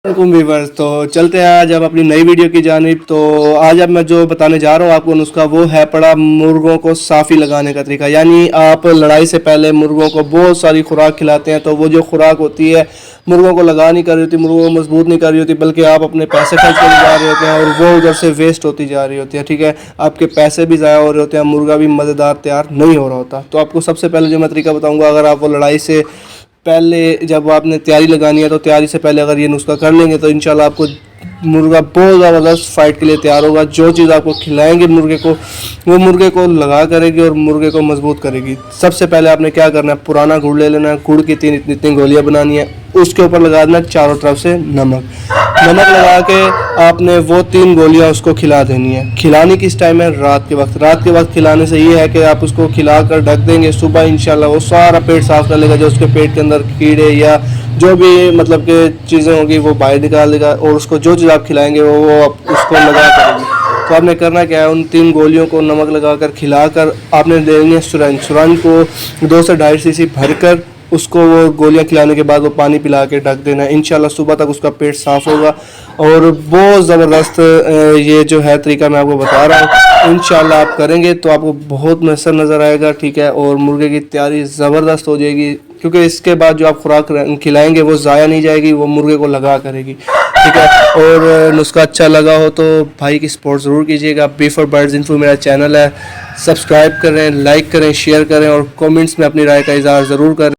Viewers, तो चलते हैं आज अब अपनी नई वीडियो की जानिब। तो आज अब मैं जो बताने जा रहा हूँ आपको नुस्खा, वो है पड़ा मुर्गों को साफ़ी लगाने का तरीका। यानी आप लड़ाई से पहले मुर्गों को बहुत सारी खुराक खिलाते हैं, तो वो जो खुराक होती है मुर्गों को लगा नहीं कर रही होती, मुर्गों को मजबूत नहीं कर रही होती, बल्कि आप अपने पैसे खर्च करने जा रहे होते हैं और वो उधर से वेस्ट होती जा रही होती है। ठीक है, आपके पैसे भी ज़ाया हो रहे होते हैं, मुर्गा भी मज़ेदार तैयार नहीं हो रहा होता। तो आपको सबसे पहले जो मैं तरीका बताऊँगा, अगर आप वो लड़ाई से पहले जब आपने तैयारी लगानी है, तो तैयारी से पहले अगर ये नुस्खा कर लेंगे तो इंशाल्लाह आपको मुर्गा बहुत ज़बरदस्त फाइट के लिए तैयार होगा। जो चीज़ आपको खिलाएंगे मुर्गे को, वो मुर्गे को लगा करेगी और मुर्गे को मजबूत करेगी। सबसे पहले आपने क्या करना है, पुराना गुड़ ले लेना है, गुड़ की तीन इतनी गोलियां बनानी है, उसके ऊपर लगा देना चारों तरफ से नमक लगा के आपने वो 3 गोलियां उसको खिला देनी है। खिलाने किस टाइम है, रात के वक्त खिलाने से ये है कि आप उसको खिला कर ढक देंगे, सुबह इंशाल्लाह वो सारा पेट साफ कर लेगा, जो उसके पेट के अंदर कीड़े या जो भी मतलब कि चीज़ें होंगी वो बाहर निकाल देगा, और उसको जो चीज़ आप खिलाएंगे वो उसको लगा करेगी। तो आपने करना क्या है, उन 3 गोलियों को नमक लगाकर खिलाकर आपने देनी है सुरंज को 2 से 2.5 सीसी भरकर, उसको वो गोलियां खिलाने के बाद वो पानी पिला के ढक देना है। इंशाल्लाह सुबह तक उसका पेट साफ़ होगा और बहुत ज़बरदस्त ये जो है तरीका मैं आपको बता रहा हूँ, इंशाल्लाह आप करेंगे तो आपको बहुत मैसर नज़र आएगा। ठीक है, और मुर्गे की तैयारी ज़बरदस्त हो जाएगी, क्योंकि इसके बाद जो आप खुराक खिलाएंगे वो ज़ाया नहीं जाएगी, वो मुर्गे को लगा करेगी। ठीक है, और नुस्खा अच्छा लगा हो तो भाई की सपोर्ट ज़रूर कीजिएगा। बी फॉर बर्ड्स इन्फो मेरा चैनल है, सब्सक्राइब करें, लाइक करें, शेयर करें और कमेंट्स में अपनी राय का इज़हार ज़रूर करें।